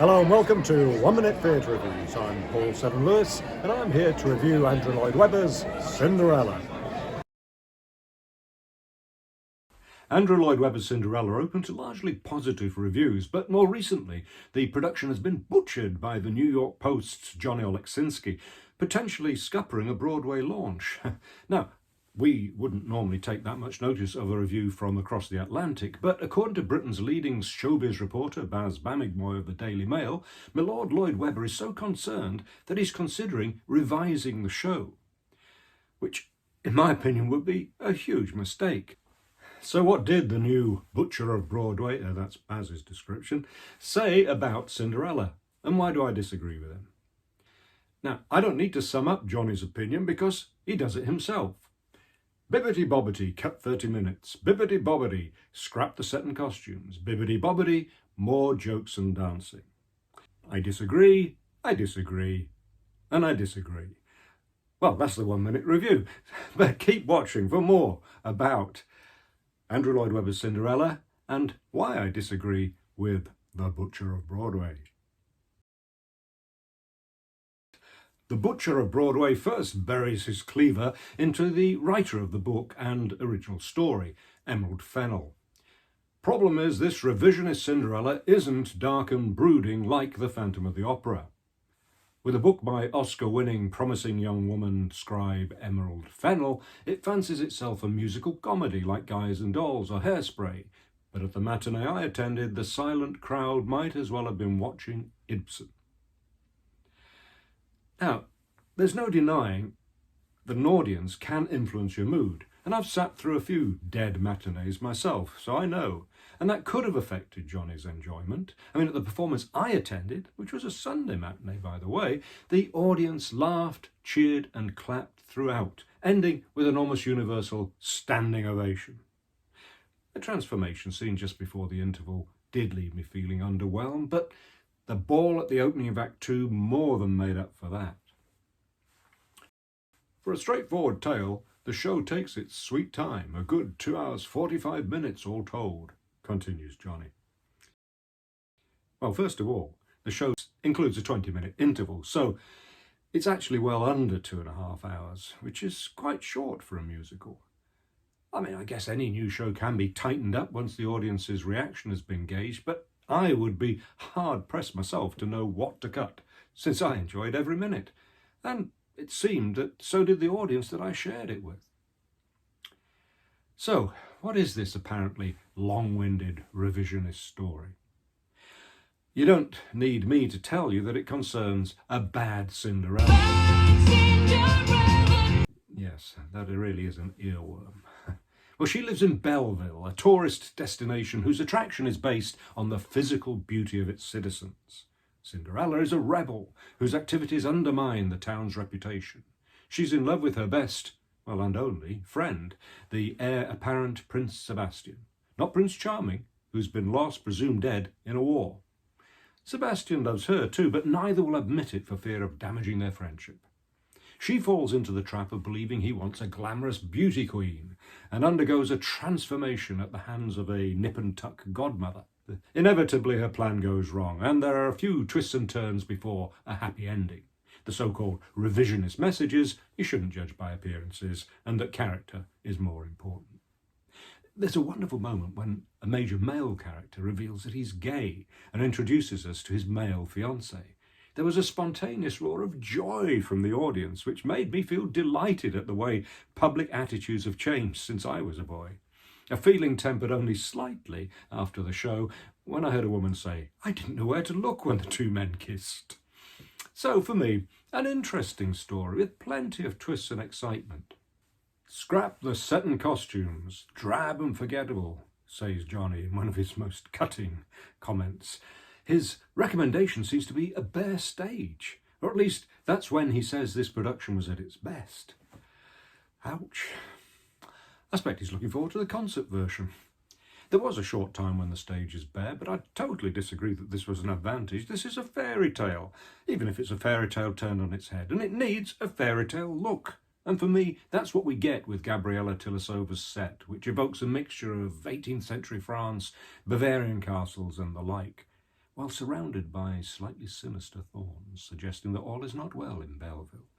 Hello and welcome to 1 Minute Theatre Reviews. I'm Paul Seven Lewis and I'm here to review Andrew Lloyd Webber's Cinderella. Andrew Lloyd Webber's Cinderella opened to largely positive reviews, but more recently the production has been butchered by the New York Post's Johnny Oleksinski, potentially scuppering a Broadway launch. Now, we wouldn't normally take that much notice of a review from across the Atlantic, but according to Britain's leading showbiz reporter Baz Bamigmoy of the Daily Mail, my Lord Lloyd Webber is so concerned that he's considering revising the show, which, in my opinion, would be a huge mistake. So what did the new butcher of Broadway, that's Baz's description, say about Cinderella, and why do I disagree with him? Now, I don't need to sum up Johnny's opinion because he does it himself. Bibbity-bobbity, cut 30 minutes. Bibbity-bobbity, scrap the set and costumes. Bibbity-bobbity, more jokes and dancing. I disagree, and I disagree. Well, that's the 1 minute review. But keep watching for more about Andrew Lloyd Webber's Cinderella and why I disagree with the Butcher of Broadway. The Butcher of Broadway first buries his cleaver into the writer of the book and original story, Emerald Fennell. Problem is, this revisionist Cinderella isn't dark and brooding like The Phantom of the Opera. With a book by Oscar-winning promising young woman scribe Emerald Fennell, it fancies itself a musical comedy like Guys and Dolls or Hairspray, but at the matinee I attended, the silent crowd might as well have been watching Ibsen. Now, there's no denying that an audience can influence your mood, and I've sat through a few dead matinees myself, so I know, and that could have affected Johnny's enjoyment. I mean, at the performance I attended, which was a Sunday matinee by the way, the audience laughed, cheered and clapped throughout, ending with an almost universal standing ovation. The transformation scene just before the interval did leave me feeling underwhelmed, but the ball at the opening of Act 2 more than made up for that. For a straightforward tale, the show takes its sweet time, a good 2 hours 45 minutes all told, continues Johnny. Well, first of all, the show includes a 20-minute interval, so it's actually well under 2.5 hours, which is quite short for a musical. I mean, I guess any new show can be tightened up once the audience's reaction has been gauged, but I would be hard-pressed myself to know what to cut, since I enjoyed every minute. And it seemed that so did the audience that I shared it with. So, what is this apparently long-winded revisionist story? You don't need me to tell you that it concerns a bad Cinderella. Yes, that really is an earworm. Well, she lives in Belleville, a tourist destination whose attraction is based on the physical beauty of its citizens. Cinderella is a rebel whose activities undermine the town's reputation. She's in love with her best, well, and only, friend, the heir apparent Prince Sebastian. Not Prince Charming, who's been lost, presumed dead, in a war. Sebastian loves her too, but neither will admit it for fear of damaging their friendship. She falls into the trap of believing he wants a glamorous beauty queen and undergoes a transformation at the hands of a nip-and-tuck godmother. Inevitably, her plan goes wrong, and there are a few twists and turns before a happy ending. The so-called revisionist message is you shouldn't judge by appearances and that character is more important. There's a wonderful moment when a major male character reveals that he's gay and introduces us to his male fiancé. There was a spontaneous roar of joy from the audience, which made me feel delighted at the way public attitudes have changed since I was a boy. A feeling tempered only slightly after the show when I heard a woman say, "I didn't know where to look when the two men kissed." So for me, an interesting story with plenty of twists and excitement. Scrap the set and costumes, drab and forgettable, says Johnny in one of his most cutting comments. His recommendation seems to be a bare stage, or at least that's when he says this production was at its best. Ouch. I suspect he's looking forward to the concert version. There was a short time when the stage is bare, but I totally disagree that this was an advantage. This is a fairy tale, even if it's a fairy tale turned on its head, and it needs a fairy tale look. And for me, that's what we get with Gabriela Tylesova's set, which evokes a mixture of 18th century France, Bavarian castles and the like. while surrounded by slightly sinister thorns, suggesting that all is not well in Belleville.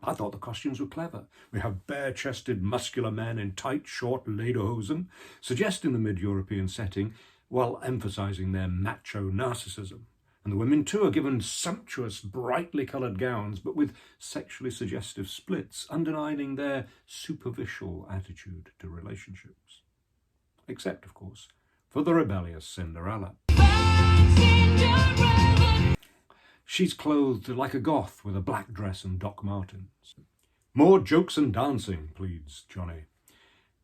I thought the costumes were clever. We have bare-chested, muscular men in tight, short lederhosen, suggesting the mid-European setting while emphasising their macho narcissism. And the women too are given sumptuous, brightly coloured gowns, but with sexually suggestive splits, underlining their superficial attitude to relationships. Except, of course, for the rebellious Cinderella. She's clothed like a goth with a black dress and Doc Martens. More jokes and dancing, pleads Johnny.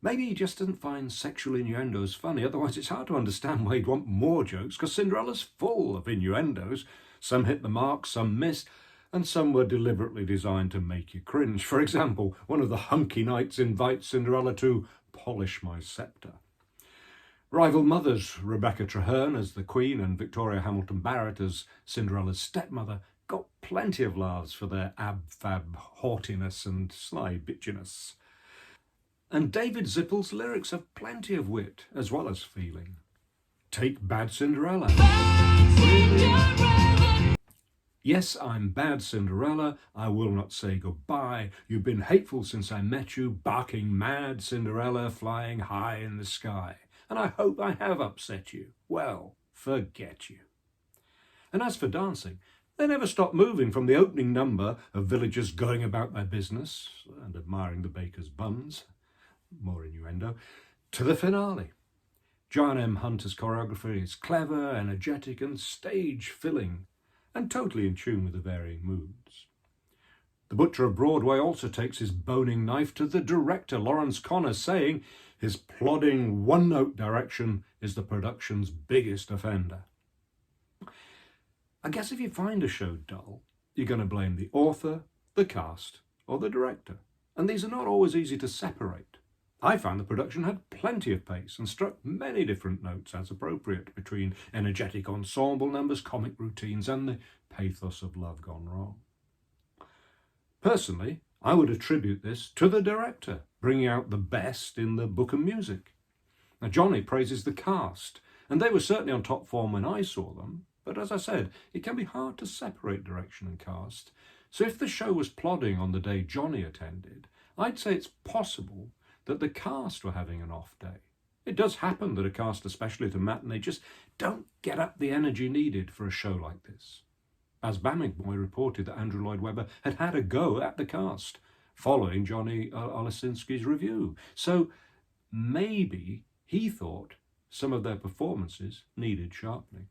Maybe he just doesn't find sexual innuendos funny, otherwise it's hard to understand why he'd want more jokes, because Cinderella's full of innuendos. Some hit the mark, some missed, and some were deliberately designed to make you cringe. For example, one of the hunky knights invites Cinderella to polish my sceptre. Rival mothers, Rebecca Trehearn as the Queen and Victoria Hamilton-Barritt as Cinderella's stepmother, got plenty of laughs for their ab-fab haughtiness and sly bitchiness. And David Zippel's lyrics have plenty of wit as well as feeling. Take Bad Cinderella. Yes, I'm bad Cinderella, I will not say goodbye. You've been hateful since I met you, barking mad Cinderella, flying high in the sky. And I hope I have upset you. Well, forget you. And as for dancing, they never stop moving from the opening number of villagers going about their business and admiring the baker's buns, more innuendo, to the finale. Joann M Hunter's choreography is clever, energetic and stage-filling, and totally in tune with the varying moods. The Butcher of Broadway also takes his boning knife to the director, Laurence Connor, saying his plodding one-note direction is the production's biggest offender. I guess if you find a show dull, you're going to blame the author, the cast, or the director. And these are not always easy to separate. I found the production had plenty of pace and struck many different notes as appropriate between energetic ensemble numbers, comic routines, and the pathos of love gone wrong. Personally, I would attribute this to the director, bringing out the best in the book and music. Now, Johnny praises the cast, and they were certainly on top form when I saw them, but as I said, it can be hard to separate direction and cast. So if the show was plodding on the day Johnny attended, I'd say it's possible that the cast were having an off day. It does happen that a cast, especially at a matinee, just don't get up the energy needed for a show like this. As Boy reported that Andrew Lloyd Webber had had a go at the cast following Johnny Oleksinski's review. So maybe he thought some of their performances needed sharpening.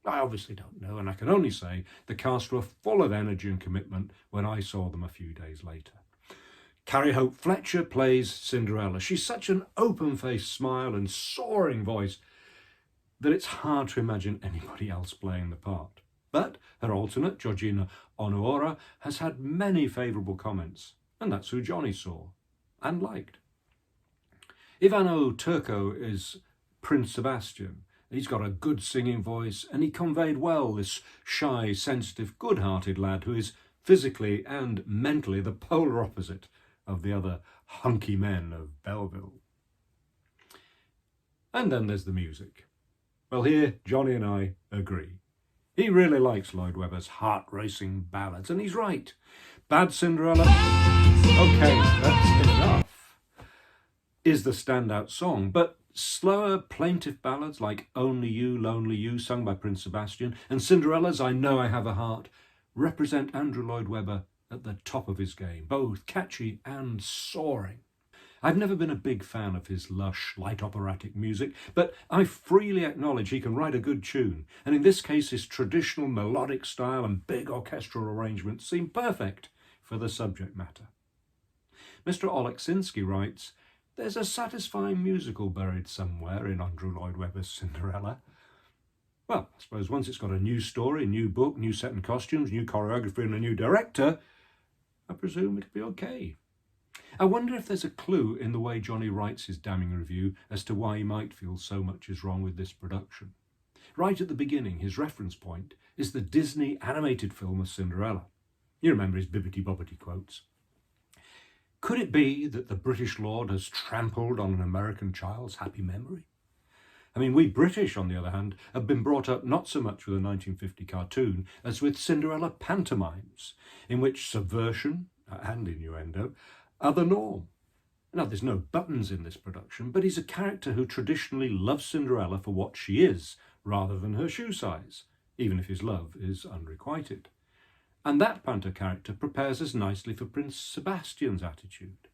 I obviously don't know, and I can only say the cast were full of energy and commitment when I saw them a few days later. Carrie Hope Fletcher plays Cinderella. She's such an open-faced smile and soaring voice that it's hard to imagine anybody else playing the part. But her alternate, Georgina Onuora, has had many favourable comments, and that's who Johnny saw and liked. Ivano Turco is Prince Sebastian. He's got a good singing voice, and he conveyed well this shy, sensitive, good-hearted lad who is physically and mentally the polar opposite of the other hunky men of Belleville. And then there's the music. Well, here Johnny and I agree. He really likes Lloyd Webber's heart-racing ballads, and he's right. Bad Cinderella, okay, that's enough, is the standout song, but slower, plaintive ballads like Only You, Lonely You, sung by Prince Sebastian, and Cinderella's I Know I Have a Heart, represent Andrew Lloyd Webber at the top of his game, both catchy and soaring. I've never been a big fan of his lush, light operatic music, but I freely acknowledge he can write a good tune, and in this case his traditional melodic style and big orchestral arrangements seem perfect for the subject matter. Mr. Oleksinski writes, "There's a satisfying musical buried somewhere in Andrew Lloyd Webber's Cinderella." Well, I suppose once it's got a new story, new book, new set and costumes, new choreography and a new director, I presume it'll be okay. I wonder if there's a clue in the way Johnny writes his damning review as to why he might feel so much is wrong with this production. Right at the beginning, his reference point is the Disney animated film of Cinderella. You remember his bibbity-bobbity quotes. Could it be that the British Lord has trampled on an American child's happy memory? I mean, we British, on the other hand, have been brought up not so much with a 1950 cartoon as with Cinderella pantomimes, in which subversion and innuendo are the norm. Now, there's no Buttons in this production, but he's a character who traditionally loves Cinderella for what she is, rather than her shoe size, even if his love is unrequited. And that panto character prepares us nicely for Prince Sebastian's attitude.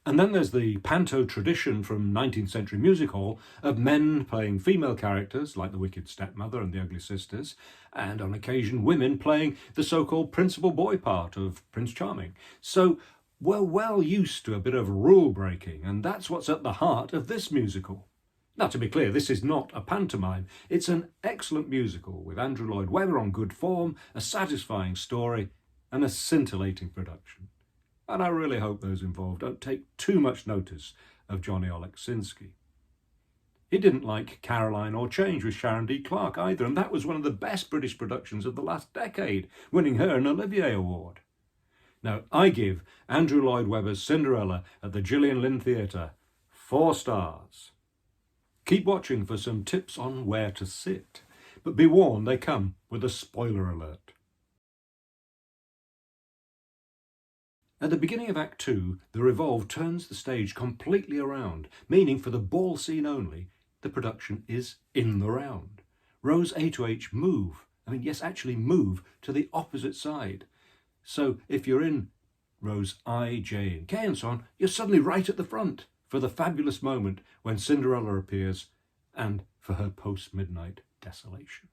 And then there's the panto tradition from 19th century music hall of men playing female characters, like the Wicked Stepmother and the Ugly Sisters, and on occasion women playing the so-called principal boy part of Prince Charming. So we're well used to a bit of rule breaking, and that's what's at the heart of this musical. Now, to be clear, this is not a pantomime. It's an excellent musical with Andrew Lloyd Webber on good form, a satisfying story, and a scintillating production. And I really hope those involved don't take too much notice of Johnny Oleksinski. He didn't like Caroline or Change with Sharon D. Clarke either, and that was one of the best British productions of the last decade, winning her an Olivier Award. Now, I give Andrew Lloyd Webber's Cinderella at the Gillian Lynn Theatre 4 stars. Keep watching for some tips on where to sit, but be warned they come with a spoiler alert. At the beginning of Act 2, the Revolve turns the stage completely around, meaning for the ball scene only, the production is in the round. Rows A to H move, actually move to the opposite side. So if you're in rows I, J and K and so on, you're suddenly right at the front for the fabulous moment when Cinderella appears and for her post-midnight desolation.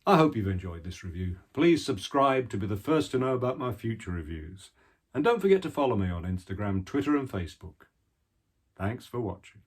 I hope you've enjoyed this review. Please subscribe to be the first to know about my future reviews. And don't forget to follow me on Instagram, Twitter and Facebook. Thanks for watching.